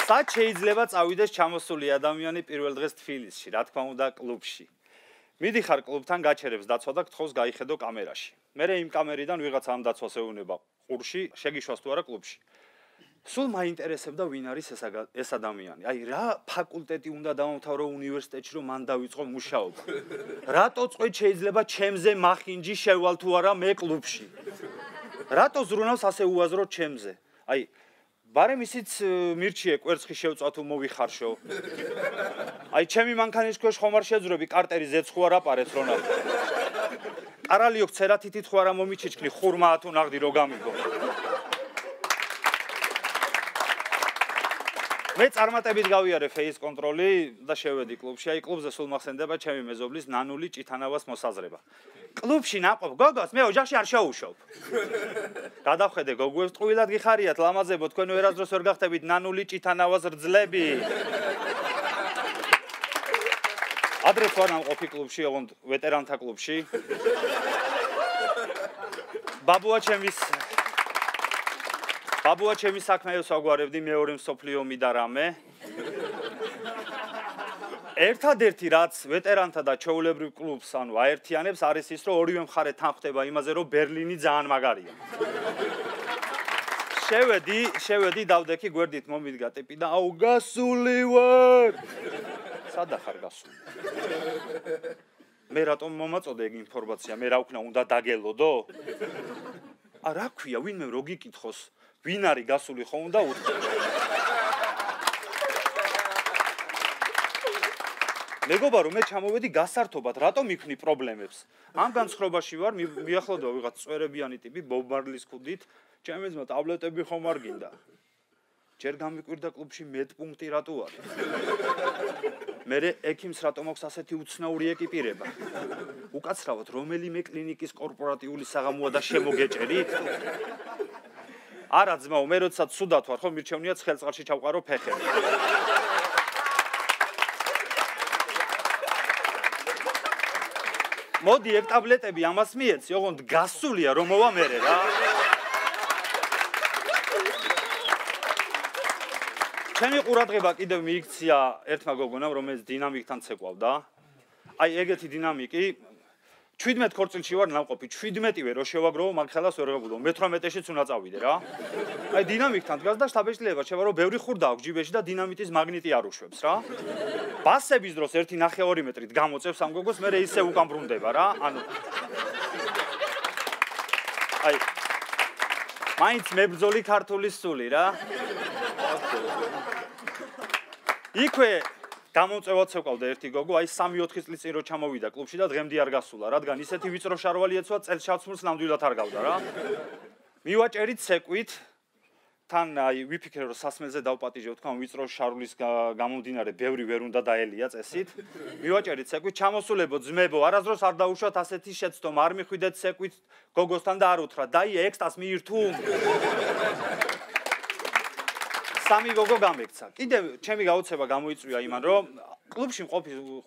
სად შეიძლება წავიდეს ჩამოსული ადამიანი პირველ დღეს თბილისში, რა თქმა უნდა კლუბში. მიდიხარ კლუბთან გაჩერებს დაცვა და გთხოვს გაიხედო კამერაში. მერე იმ კამერიდან ვიღაცა ამ დაცვას ეუბნება ყურში, შეგიშვას თუ არა კლუბში. სულ მაინტერესებდა ვინ არის ეს ადამიანი. აი რა ფაკულტეტი უნდა დავამთავრო უნივერსიტეტში რომ მან დავიწყო მუშაობა. რატო წვეთ შეიძლება ჩემზე მახინჯი შევალ თუ არა მე კლუბში. რატო ზრუნავს ასე უაზროდ ჩემზე. აი ბარემ ისიც მირჩიე კვერცხი შევწვა თუ მოვიხარშო. აი ჩემი მანქანის ქვეშ ხომ არ შეძრები კარტერი ზეც ხო არ აპარებს რონა. კარალიო წერათითით ხო არა მომიჩიჩქნი ხურმა თუ ნაღდი რო გამიგო. მე წარმატებით გავიარე face კონტროლი და შევედი კლუბში. აი კლუბზე სულ მახსენდება ჩემი მეზობლის ნანული ჭითანავას მოსაზრება. კლუბში ნაყოფ გოგოს მე ოჯახში არ შევუშობ. გადავხედე გოგოებს ტყუილად გიხარიათ ლამაზებო, თქვენ ვერასდროს ვერ გახტებით ნანული ჭითანავას რძლები. ადრეს ვარ ნამყოფი კლუბში, ოღონდ ვეტერანთა კლუბში. ბაბუა ჩემი საქმეებს აგვარებდი მეორე მსოფლიო ომი და რამე. ერთადერთი რაც ვეტერანთა და ჩვეულებრივ კლუბს ანუ აერთიანებს არის ის რომ ორივე მხარე თანხდება იმაზე რომ ბერლინი ძალიან მაგარია. შევედი დავდექი გვერდით მომიდგა ტიპი და აუ გასული ვარ. სადა ხარ გასული? მე რატომ მომაწოდე ეგ ინფორმაცია? მე რა ვქნა უნდა დაგელოდო? რა ქვია ვინმე რო გიკითხოს ვინ არის გასული ხო უნდა უთხრა. მეგობა რომ მე ჩამოვედი გასართობად, რატომ მიქნი პრობლემებს? ამ განსხრობაში ვარ, მიახლოვდა ვიღაც წვერებიანი ტიპი ბობ მარლის ქუდით, ჩემი ძმა ტაბლეტები ხომ არ გინდა. ჯერ გამიკვირდა კლუბში მედპუნქტი რატო არის? მერე ექიმს რატომ აქვს ასეთი უცნაური ეკიპირება? უკაცრავად რომელიმე კლინიკის კორპორატიული საღამოა და შემოგეჭერით? არა ძმაო, მე როდესაც სუდათ ვარ, ხო მირჩევნია ცხელწყალში ჩავყარო ფეხები. მოდი ეგ ტაბლეტები ამას მიეცი, ოღონდ გასულია რომ მოვა მერე რა. ჩემი ყურადღება კიდევ მიიქცია ერთმა გოგონამ, რომელიც დინამიკთან ცეკვავდა. აი ეგეთი დინამიკი 17 ქორწილში ვარ ნამყოფი, 17-ვე რო შევაგროვო, მაგ ხელას ვერ ღებულობ. მე 18-შიც უნდა წავიდე რა. აი დინამიკთან დგას და შთაბეჭდილება შევა რომ ბევრი ხურდა აქვს ჯიბეში და დინამიტის მაგნიტი არ უშვებს რა. ბასების დროს 1.5-2 მეტრით გამოწევს ამ გოგოს, მე ისე უკან ბრუნდება რა. ანუ აი მაინც მებრძოლი ქართულის სული რა. იქვე გამომწევად ცეკვავდა ერთი გოგო, აი 3-4 წლის წინ რო ჩამოვიდა კლუბში და დღემდე არ გასულა, რადგან ისეთი ვიწრო შარვალი ეცვა, წელს შავსმულს ნამდვილად არ გავდა რა. მივაჭერით ცეკვით, თან აი ვიფიქრე რომ სასმელზე დავპატიჟებ, თქვა ვიწრო შარვლის გამომდინარე, ბევრი ვერ უნდა დაელია წესით. მივაჭერით ცეკვით, ჩამოსულებო ძმებო, არასდროს არ დაუშვათ ასეთი შეცდომა, არ მიხვიდეთ ცეკვით გოგოსთან და არ უთხრა, დაი ექსტას მიირთუ. სამი გოგო გამექცა. კიდევ ჩემი გაოცება გამოიწვია იმან, რომ კლუბში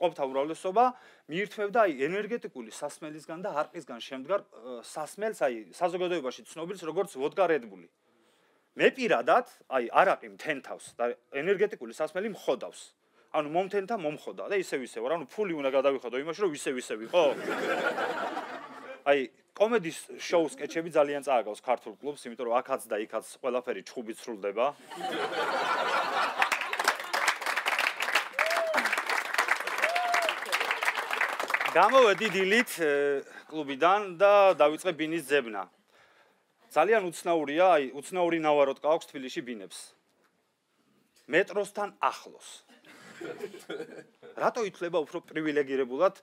ყოფთა უმრავლესობა მიირთმევდა აი ენერგეტიკული სასმელისგან და არყისგან შემდგარ სასმელს, აი საზოგადოებაში ცნობილს როგორც ვოდკა რედბული. მე პირადად, აი არაყი მთენთავს და ენერგეტიკული სასმელი მხოდავს. ანუ მომთენთა მომხოდა და ისევ ვარ, ანუ ფული უნდა გადავიხადო იმაში, რომ ისე ვიყო. აი კომედის შოუს სკეჩები ძალიან წააგავს ქართულ კლუბს, იმიტომ რომ აქაც და იქაც ყველაფერი ჩხუბით სრულდება. გამოვედი დილით კლუბიდან და დავიწყე ბინის ძებნა. ძალიან უცნაურია, აი უცნაური ნავაროტკა აქვს თბილისში ბინებს. მეტროსთან ახლოს. რატო ითვლება უფრო პრივილეგირებულად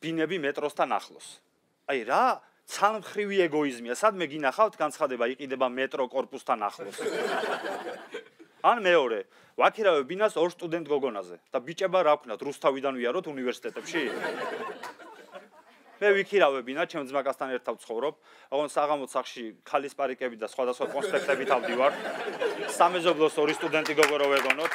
ბინები მეტროსთან ახლოს? აი რა ცალმხრივი ეგოიზმია, სადმე გინახავთ განცხადება იყიდება მეტრო კორპუსთან ახლოს. ან მეორე, ვაქირავებ ბინას 2 სტუდენტ გოგონაზე და ბიჭება რა ვქნათ, რუსთავიდან ვიაროთ უნივერსიტეტებში? მე ვიქირავებ ბინა, ჩემ ძმაკასთან ერთად ვცხოვრობ, ოღონდ საღამოს სახლში ქალის პარიკები და სხვადასხვა კონსპექტებით ავდივარ. სამეზობლოს 2 სტუდენტი გოგო რო ვეგონოთ.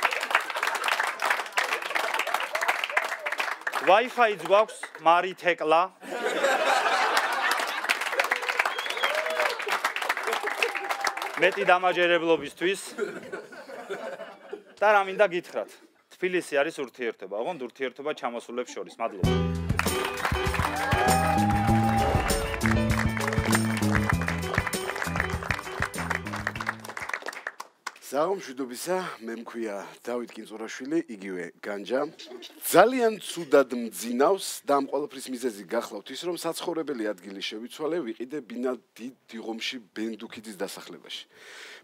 Wi-Fi-ც გვაქვს, მარი თეკლა. მეტი დამაჯერებლობისთვის და რა მინდა გითხრათ. თბილისი არის ურთიერთობა, ოღონდ ურთიერთობა ჩამოსულებს შორის. მადლობა. საომშვიდობისა, მე მქვია დავით კინწურაშვილი, იგივე განჯა. ძალიან ცუდად მძინავს და ამ ყველაფრის მიზეზი გახლავთ ის, რომ საცხოვრებელი ადგილი შევიცვალე, ვიყიდე ბინა დიდ დიღომში ბენდუქიძის დასახლებაში.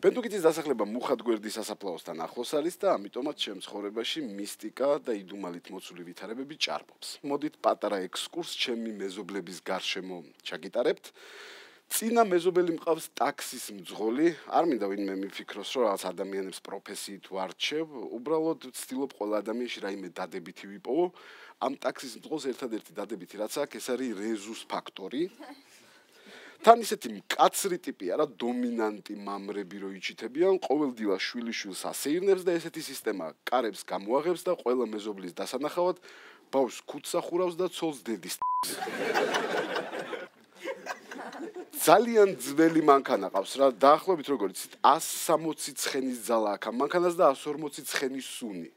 ბენდუქიძის დასახლება მუხათგვერდის სასაფლაოსთან ახლოს არის და ამიტომაც ჩემ ცხოვრებაში მისტიკა და იდუმალით მოცული ვითარებები ჭარბობს. მოდით პატარა ექსკურს ჩემი მეზობლების გარშემო ჩაგიტარებთ. წინა მეზობელი მყავს ტაქსის მძღოლი, არ მინდა ვინმე მიფიქროს, რომ რაღაც ადამიანებს პროფესიით ვარჩევ, უბრალოდ ვცდილობ ყველა ადამიანში რაიმე დადებითი ვიპოვო. ამ ტაქსის მძღოლს ერთადერთი დადებითი რაც აქვს, ეს არის რეზუს ფაქტორი. თან ისეთი მკაცრი ტიპი არა, დომინანტი მამრები რო იჩითებიან, ყოველდღიურად შვილიშვილს ასეირნებს და ესეთი სისტემა კარებს გამოაღებს და ყველა მეზობლის დასანახავად ბავშვს ქუდს ახურავს და ცოლს დედის. ძალიან ძველი მანქანა ყავს რა, დაახლოებით როგორც 160 ცხენის ძალა აქვს ამ მანქანას და 140 ცხენის სუნი.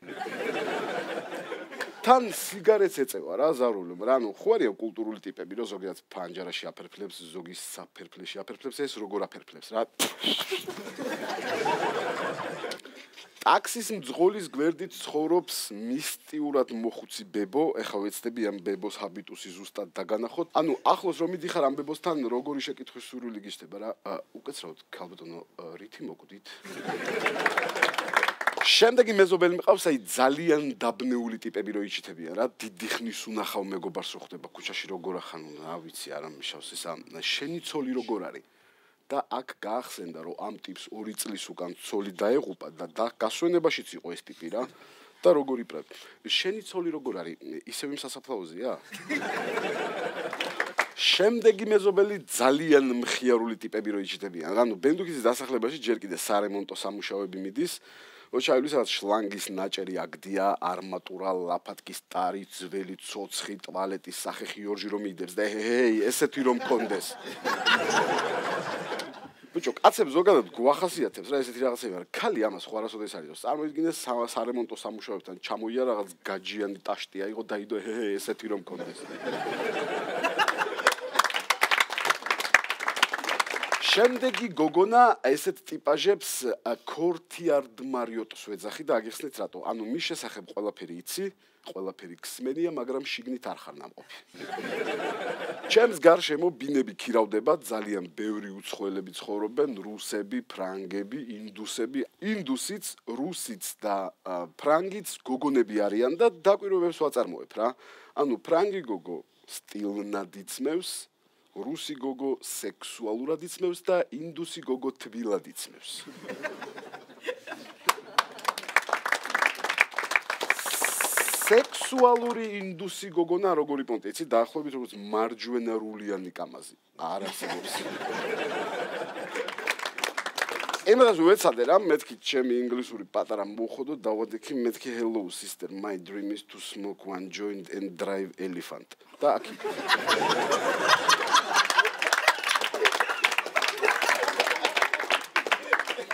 თან სიგარეტს ეწევა რა ზარულო, ანუ ხო არიან კულტურული ტიპები, რომ ზოგადად ფანჯარაში აფერფლებს, ზოგი საფერფლეში აფერფლებს, ეს როგორ აფერფლებს რა. ტაქსის მძღოლის გვერდით ცხოვრობს მისტიურად მოხუცი ბებო, ეხლა ვეცდები ამ ბებოს ჰაბიტუსი ზუსტად დაგანახოთ. ანუ ახლოს რომ მიდიხარ ამ ბებოსთან როგორი შეკითხვის სურვილი გიშდება რა. უკაცრავად ქალბატონო, რითი მოკვდით? შემდეგი მეზობელი მყავს, აი ძალიან დაბნეული ტიპები რო იჩითებიან რა, დიდი ხნის უნახავ მეგობარს რო ხვდება ქუჩაში როგორ ახან, რა ვიცი, არა მიშავს ისა, შენი ცოლი როგორ არის? და აქ გაახსენდა რომ ამ ტიპს 2 წლის უკან ცოლი დაეღუპა და გასვენებაშიც იყო ეს ტიპი რა და როგორ იპრებ. შენი ცოლი როგორ არის? ისევ იმ სასაფლაოზეა? შემდეგი მეზობელი ძალიან მხიარული ტიპები რო იჩიტებიან. ანუ ბენდუქიძის დასახლებაში ჯერ კიდე სარემონტო სამუშაოები მიდის. ოჩაილის რაც შლანგის ნაჭერი აგდია, არმატურა, ლაფატკის ტარი, ძველი ცოცხი, ტუალეტის სახეხი ორჯი რომ იდებს და ესეთი რომ მქონდეს. ბიჭო, კაცებს ზოგადად გვახასიათებს რა ესეთი რაღაცები, მაგრამ ქალი ამას ხო არასოდეს არის. წარმოიდგინე სარემონტო სამუშაოებთან ჩამოია რაღაც გაჯიანი ტაშტია, იყო დაიდო ესეთი რომ მქონდეს. შემდეგი გოგონა ესეთ ტიპაჟებს ქორთიარდ მარიოტოს ვეძახი და აგიხსნით რატო. ანუ მის შესახებ ყველაფერი იცი, ყველაფერი გსმენია, მაგრამ შიგნით არ ხარ ნამყოფი. ჩემს გარშემო ბინები ქირავდება, ძალიან ბევრი უცხოელები ცხოვრობენ, რუსები, ფრანგები, ინდუსები. ინდუსიც, რუსიც და ფრანგიც გოგონები არიან და დაკვირვებებს ვაწარმოებ რა. ანუ ფრანგი გოგო სტილნად იცმევს, რუსი გოგო სექსუალურად იცმევს და ინდუსი გოგო თბილად იცმევს. სექსუალური ინდუსი გოგონა როგორი პონტი, იცი, დაახლოებით როგორც მარჯვენა რულიანი კამაზი. არ არსებობს. იმას ვეცადე რა, მეთქი ჩემი ინგლისური პატარა მოხოდო და ვადექი მეთქი hello sister, my dream is to smoke one joint and drive elephant. და აქ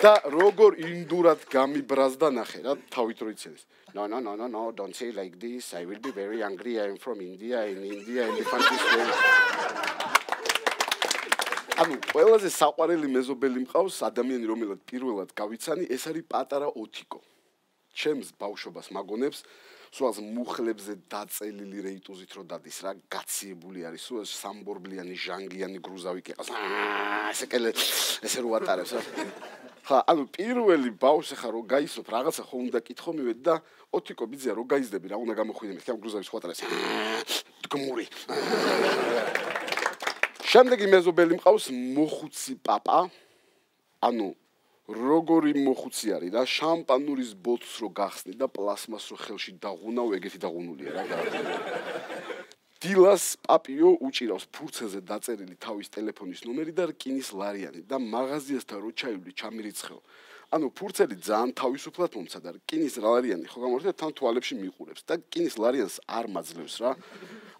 და როგორ ინდურად გამიბრაზდა ნახე რა, თავით რო იცედეს. No, don't say like this. I will be very angry. I am from India. In India, elephant is very... ანუ ყველაზე საყვარელი მეზობელი მყავს ადამიანი, რომელსაც პირველად გავიცანი, ეს არის პატარა ოთიკო. ჩემს ბავშვობას მაგონებს, სულაც მუხლებზე დაწელილი რეიტუზით რო დადის რა, გაციებული არის, სულ სამბორბლიანი, ჟანგიანი გრუზავი კეყავს. ესე რო ატარებს რა. ხა, ანუ პირველი ბავშვი ხარ რო გაისვებ, რაღაცა ხო უნდა კითხო მივედი და ოთიკო ბიძია რო გაიზდები რა, უნდა გამოხვიდე მეთქი ამ გრუზავის ხო ატარებს. გმური. შემდეგი მეზობელი მყავს მოხუცი პაპა. ანუ როგორი მოხუცი არის რა, შამპანურის ბოთლს რო გახსნი და პლასმას რო ხელში დაღუნავ, ეგეთი დაღუნულია რა. დილას პაპიო უჭირავს ფურცელზე დაწერილი თავის ტელეფონის ნომერი და რკინის ლარიანი და მაღაზიასთან რო ჩაივლი ჩამირიცხეო. ანუ ფურცელი ძალიან თავისუფლად მომცა და რკინის ლარიანი ხო გამორთდა თან თვალებში მიყურებს და რკინის ლარიანს არ მაძლევს რა.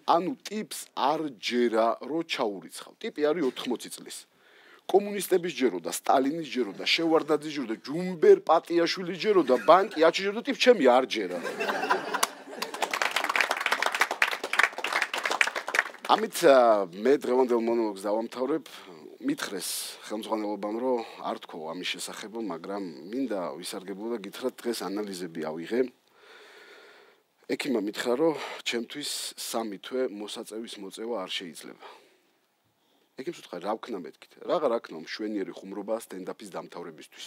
ანუ ტიპს არ ჯერა რო ჩაურიცხავ. ტიპი არის 80 წლის. კომუნისტების ჯერო და სტალინის ჯერო და შევარდაძის ჯერო და ჯუმბერ პატიაშვილის ჯერო და ბანკი აჩიჯერო და ტიპ ჩემი არ ჯერა. ამით მე დღევანდელ მონოლოგს დავამთავრებ. მითხრეს ხელმძღვანელობამ რომ არ თქვო ამის შესახებ, მაგრამ მინდა ვისარგებლო და გითხრათ დღეს ანალიზები ავიღე. ექიმა მითხრა რომ ჩემთვის 3 თვე მოსაწევის მოწევა არ შეიძლება. ექიმს უთხრა რა ვქნა მეთქით. რაღა რა ქნა მშვენიერი ხუმრობა სტენდაპის დამთავრებისთვის.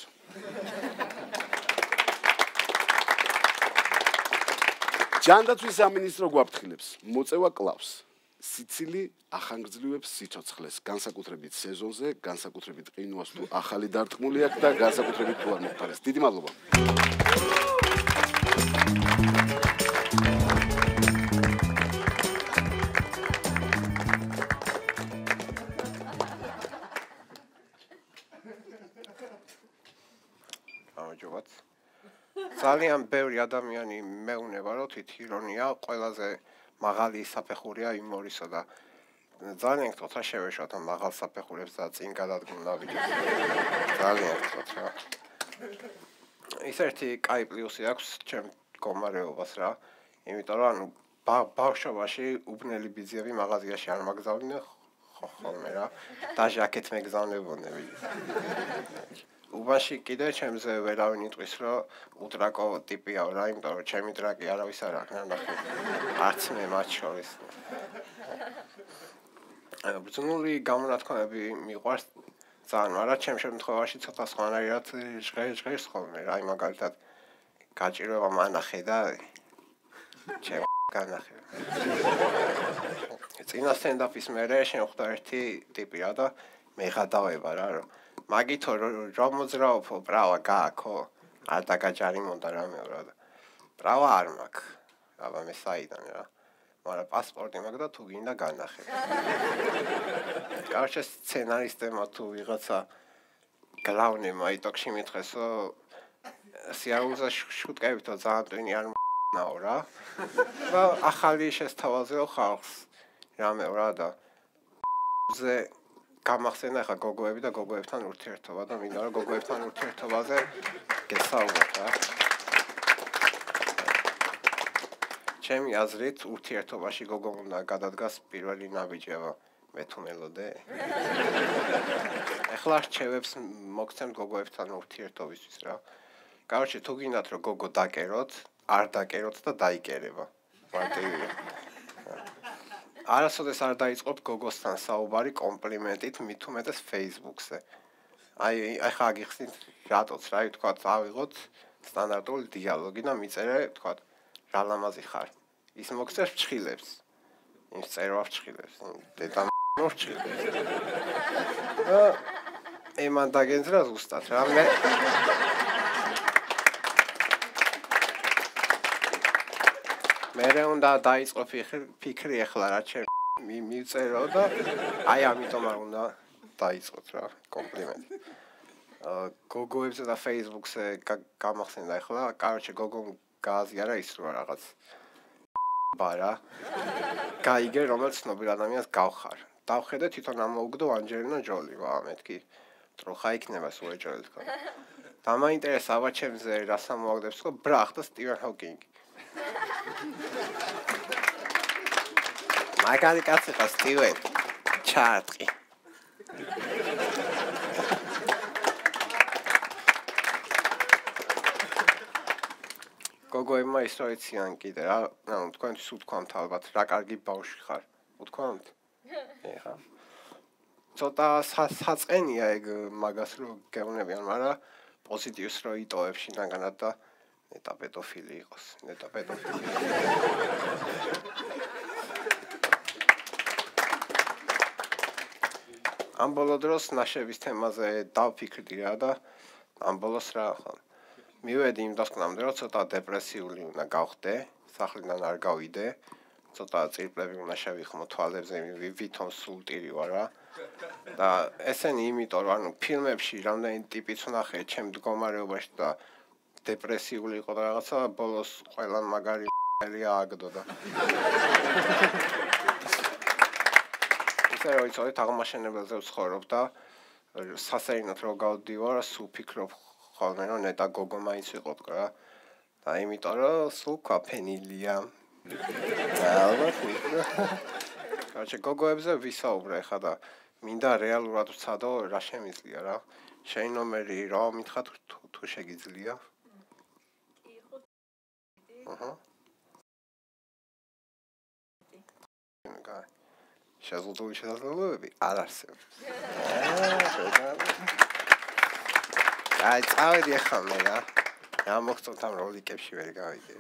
ჯანდაცვის სამინისტრო გვაფრთხილებს, მოწევა კლავს. სიცილი ახანგრძლივებს სიცოცხლეს, განსაკუთრებით სეზონზე, განსაკუთრებით ყინვას თუ ახალი დარტყმული აქვს და განსაკუთრებით თუ არ მოხარეს. დიდი მადლობა. გამარჯობათ. ძალიან ბევრი ადამიანი მეუბნება, რომ თვითირონია ყველაზე მაღალი საფეხურია იუმორისა და ძალიან გთხოვთ რა შევეშოთ ამ მაღალ საფეხურებს და წინ გადადგმულა ვიდეო. ძალიან გთხოვთ რა. ის ერთი კაი პლუსი აქვს ჩემ მდგომარეობას რა. იმიტომ რომ ანუ ბავშვობაში უბნელი ბიძიები მაღაზიაში არ მაგზავნდნენ ხოლმე რა. და ჟაკეთ მეგზავნებოდნენ. უბაში კიდე ჩემზე ვერავინ იტყვის რომ უტრაკო ტიპია რა, იმიტომ რომ ჩემი ტრაკი არავის არ აქვს ნახე. არც მე მათ შორის. ბრძნული გამონათქვამები მიყვარს ძალიან, მაგრამ ჩემ შემთხვევაში ცოტა სხვანაირად ჟღერს ხოლმე რა, მაგალითად გაჭირვება მანახე და ჩემ განახე. წინა სტენდაპის მერე შემხვდა ერთი ტიპი რა და მეღადავება რა, რომ მაგითო რომ მოძრაობო, ბრავა გააქო, არ დაგაჯარი მონდა რამეო რა და ბრავა არ მაქვს, აბა მე საიდან რა, მაგრამ პასპორტი მაქვს და თუ გინდა განახე. კარჩე სცენარისტებმა თუ ვიღაცა გლავნებმა იტოქში მითხეს, რომ სიარულზე შუტკებითო ძალიან ტვინი არ ნაო რა. და ახალი შესთავაზეო ხალხს რამეო რა და ზე გამახსენა ხა გოგოები და გოგოებთან ურთიერთობა და მინდა რომ გოგოებთან ურთიერთობაზე გესაუბროთ რა. ჩემი აზრით ურთიერთობაში გოგო უნდა გადადგას პირველი ნაბიჯება. მე თუ მელოდე. ეხლა რჩევებს მოგცემთ გოგოებთან ურთიერთობისთვის რა. Короче, თუ გინდათ რომ გოგო დაკეროთ, არ დაკეროთ და დაიკერება. მარტივია. არასოდეს არ დაიწყოთ გოგოსთან საუბარი კომპლიმენტით, მით უმეტეს Facebook-ზე. აი ხა აგიხსნით რატოც რა, ვთქვათ, ავიღოთ სტანდარტული დიალოგი და მიწერე, ვთქვათ, რა ლამაზი ხარ. ის მოგცემს ფრჩხილებს. იმ წერვა ფრჩხილებს. დედა ფრჩხილებს. მან დაგენძრა ზუსტად რა. მე უნდა დაიწყო ფიქრი ახლა რა ჩემ მივწერო და აი ამიტომ არ უნდა დაიწყოთ რა კომპლიმენტი. გოგოებზე და Facebook-ზე გამახსენდა ახლა, короче, გოგომ გააზიარა ის რა რაღაც ბარა. გაიგე რომელიც ცნობილ ადამიანს გავხარ. დავხედე თვითონ ამოუგდო ანჯელინა ჯოლი, ვა მეთქი. ტროხა იქნება სულ ეჯოლი თქო. და მაინტერესა ჩემზე რას ამოაგდებს თქო, ბრახ და სტივენ ჰოკინგი. მაგარი კაცი ხარ სტივენ. ჩარტყი. გოგოებმა ის რა იციან კიდე რა, ანუ თქვენთვის უთქვამთ ალბათ, რა კარგი ბავშვი ხარ. უთქვამთ? ეხა. ცოტა საწყენია ეგ მაგას რო გეუბნებიან, მაგრამ პოზიტივს რო იტოვებ შინაგანად და ნეტა პედოფილი იყოს, ნეტა პედოფილი. ამ ბოლო დროს ნაშების თემაზე დავფიქრდი რა და ამ ბოლოს რა ხო მივედი იმ დასკვნამდე რომ ცოტა დეპრესიული უნდა გავხდე, სახლიდან არ გავიდე, ცოტა წირკლები უნდა შევიხმო თვალებზე, ვითომ სულ ტირი ვარ რა. და ესენი იმიტომ რომ ანუ ფილმებში რამდენი ტიპიც ვნახე ჩემ მდგომარეობაში და დეპრესიული იყო და რაღაცა ბოლოს ყველან მაგარი ააგდო და ისე რომ იცოდეთ აღმაშენებელზე ვცხოვრობ და სასეირნოდ რო გავდივარ სულ ფიქრობ ხოლმე რომ ნეტა გოგო მაინც ვიყოთ რა და იმიტომ რომ სულ ქვაფენილია ალბათ короче გოგოებზე ვისაუბრე ხა და მინდა რეალურად ვცადო რა შემიძლია რა შენ ნომერი რა მითხა თუ შეგიძლია აჰა შესაძლებლობები არ არსებობს აი წავედი ახლა მე რა მოგწონთ ამ როლიკებში ვერ გავიგე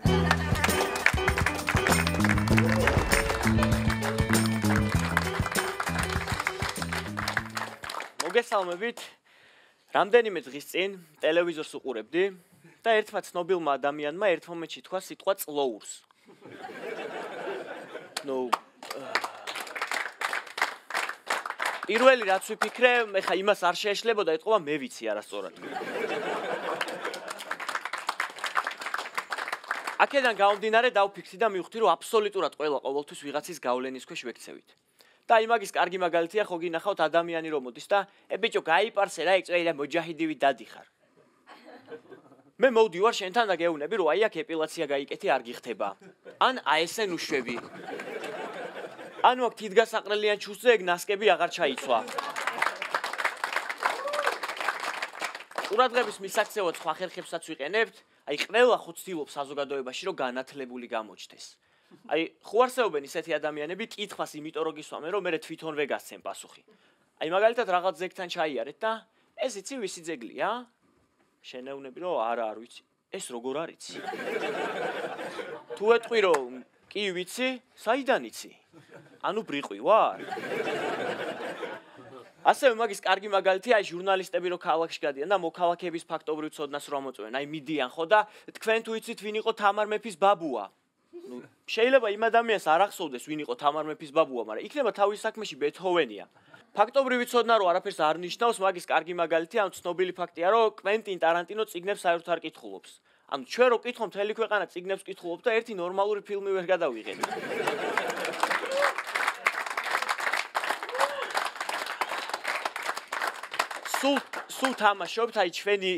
მოგესალმებით რამდენიმე დღის წინ ტელევიზორს უყურებდი და ერთმა ცნობილმა ადამიანმა ერთ მომენტში თქვა სიტყვა წლოურს პირველი რაც ვიფიქრე, ეხა იმას არ შეეშლებოდა, ეთქობა მე ვიცი არასწორად. აქედან გამომდინარე დავფიქრდი და მივხვდი, რომ აბსოლუტურად ყველა ყოველთვის ვიღაცის გავლენის ქვეშ ვექცევით. და იმაგის კარგი მაგალითია, ხო გინახავთ ადამიანი რომ მოდის და ბიჭო, გაიპარსე რა, ეწვეილა მოჯაჰიდივი დადიხარ. მე მოვდივარ შენთან და გეუბნები, რომ აი აქ ეპილაცია გაიკეთე არ გიხდება. ან აესენ უშვები. ანუ აქ თითგასაყრელიან ჩუსზე ეგ ნასკები აღარ ჩაიცვა. ყურადღების მისაქცევად სხვა ხერხებსაც ვიყენებთ, აი ყველა ხო ცდილობს საზოგადოებაში რომ განათლებული გამოჩნდეს. აი ხო არსებობენ ისეთი ადამიანები, კითხვას იმიტომ რომ გისვამენ, რომ მე თვითონვე გასცემ პასუხი. აი მაგალითად რაღაც ზეგთან ჩაიარეთ და ეს იცი ვისი ზეგლია? შენეუნები რომ არა არ ვიცი. ეს როგორ არიცი? თუ ეტყვი რომ კი ვიცი, საიდან იცი? ანუ ბრიყვი ვარ? ასევე მაგის კარგი მაგალითია აი ჟურნალისტები რო ქალაქში გადიან და მოქალაქეების ფაქტობრივ ცოდნას რო ამოწმენ, აი მიდიან ხო და თქვენ თუ იცით ვინ იყო თამარ მეფის ბაბუა? ნუ შეიძლება იმ ადამიანს არ ახსოვდეს ვინ იყო თამარ მეფის ბაბუა, მაგრამ იქნება თავის საქმეში ბეთჰოვენია. ფაქტობრივი ცოდნა რო არაფერს არ ნიშნავს, მაგის კარგი მაგალითია, ანუ ცნობილი ფაქტია, რომ კვენტინ ტარანტინო წიგნებს საერთოდ არ კითხულობს. ანუ ჩვენ რო კითხავთ მთელი ქვეყანა წიგნებს კითხულობთ და ერთი ნორმალური ფილმი ვერ გადავიღეთ. სულ თამაშობთ, აი ჩვენი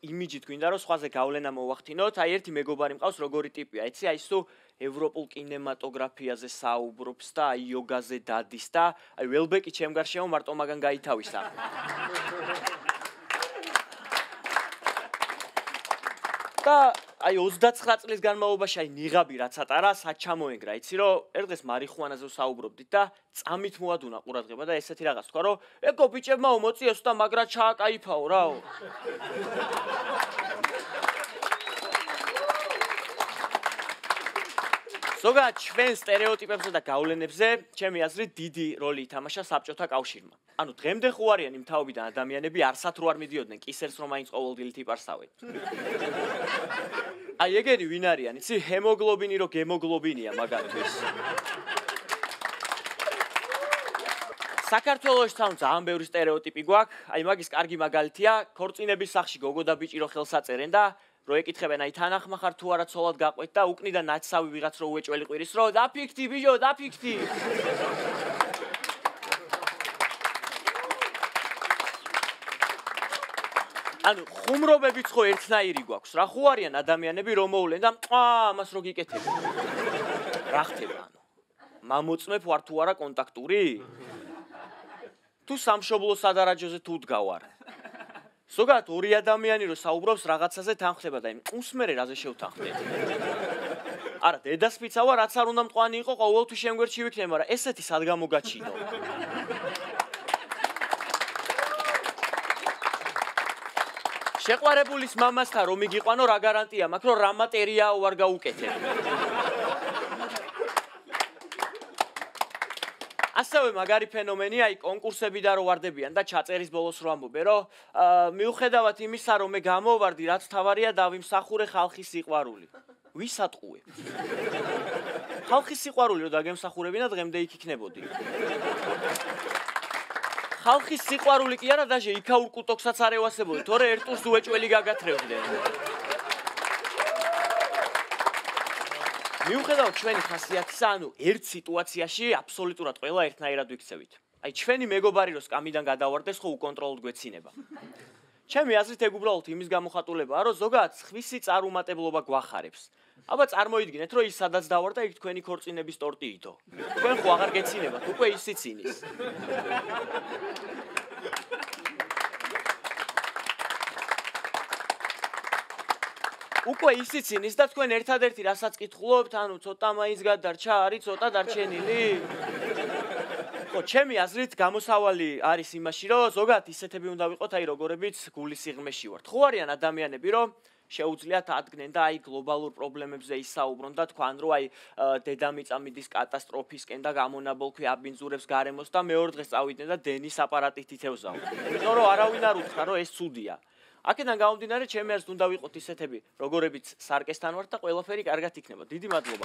იმიჯით გვინდა რომ სხვაზე გავლენა მოვახდინოთ, აი ერთი მეგობარი მყავს როგორი ტიპია, იცი, აი სულ ევროპულ კინემატოგრაფიაზე საუბრობს და აი იოგაზე დადის და აი ველბეკი ჩემ გარშემო მარტო მაგან გაითავისა. და აი 29 წლის განმავლობაში აი ნიღაბი რაც ატარა, საჩამოენგრა, იცი რომ ერთ დღეს მარიხუანაზე ვსაუბრობდით და წამით მოადუნა ყურადღება და ესეთი რაღაც თქვა რომ ეკო ბიჭებმა უმოწიეს და მაგრა ჩააკაიფაო რაო. ზოგადად ჩვენ სტერეოტიპებზე და გავლენებზე ჩემი აზრით დიდი როლი ითამაშა საბჭოთა კავშირმა. ანუ დღემდე ხო არიან იმ თაობიდან ადამიანები არსად რო არ მიდიოდნენ კისერს რომ მაინც ყოველდღიურად იპარსავენ. აი ეგენი ვინ არიან, იცი, ჰემოგლობინი რო გემოგლობინია მაგალითად. საქართველოში თან ძალიან ბევრი სტერეოტიპი გვაქვს, აი მაგის კარგი მაგალითია, ქორწინების სახში გოგო და ბიჭი რო ხელს აწერენ და რო ეკითხებენ აი თანახმა ხარ თუ არა ცოლად გაყვეთ და უკნიდან ნაცსავი ვიღაც რო უეჭველი ყვირის რო დაფიქთი ბიჭო დაფიქთი. ანუ ხუმრობებიც ხო ერთნაირი გვაქვს რა ხო არიან ადამიანები რომ მოვლენ და ამას რო გიკეთებ. რა ხდება ანუ? მამოწმებ ვარ თუ არა კონტაქტური? თუ სამშობლო სადარაჯოზე თუ დგავარ. ზოგადად ორი ადამიანი რო საუბრობს რაღაცაზე თან ხდება და იმ უსმერე რაზე შევთანხმდეთ. არა, დედასპიცა ვარ, რაც არ უნდა მწვანი იყო, ყოველთვის შემგვერდში ვიქნებ, მაგრამ ესეთი სად გამოგაჩინო. შეყვარებულის მამასთან რომ მიგიყვანო, რა გარანტია მაქვს, რომ რა მატერიაო არ გაუკეთებ. ასევე მაგარი ფენომენია, აი კონკურსები და რო ვარდებიან და ჩაწერის ბოლოს რო ამბობენ, რომ მიუხედავად იმისა, რომ მე გამოვარდი, რაც თავარია დავიმსახურე ხალხის სიყვარული. ვის ატყუებ? ხალხის სიყვარული რო დაგემსახურებინა, დღემდე იქ იქნებოდი. ხალხის სიყვარული კი არა, დაჟე იქაურ კუტოქსაც არ ევასებოდი, თორე ერთ ტურს უეჭველი გაგათრევდნენ. მიუხედავად ჩვენი ხასიათისა, ანუ ერთ სიტუაციაში აბსოლუტურად ყველა ერთნაირად ვიქცევით. აი ჩვენი მეგობარი რო სკამიდან გადავარდეს, ხო უკონტროლოდ გვეცინება. ჩემი აზრით ეგ უბრალოდ იმის გამოხატულებაა, რომ ზოგადად სხვისი წარუმატებლობა გვახარებს. აბა წარმოიდგინეთ, რომ ის სადაც დავარდა, იქ თქვენი ქორწინების ტორტი იდო. თქვენ ხო აღარ გეცინებათ, უკვე ისიც ინის. უკვე ისიც ინის და თქვენ ერთადერთი რასაც კითხულობთ, ანუ ცოტა მაინც გადარჩა, არის ცოტა დარჩენილი. ხო, ჩემი აზრით გამოსავალი არის იმაში, რომ ზოგადად ისეთები უნდა ვიყოთ, აი როგორებიც გულის სიღრმეში ვართ. ხო არიან ადამიანები, რომ შეუძლიათ ადგენენ და აი გლობალურ პრობლემებზე ისაუბრონ და თქვან, რომ აი დედამიწა მიდის კატასტროფისკენ და გამონაბოლქვი აბინძურებს გარემოს და მეორე დღეს წავიდნენ და დენის აპარატით ითევზავენ. იმიტომ რომ არავინ არ უთხრა, რომ ეს ცუდია. აქედან გამომდინარე, ჩემი აზრით უნდა ვიყოთ ისეთები, როგორებიც სარკესთან ვართ და ყველაფერი კარგად იქნება. დიდი მადლობა.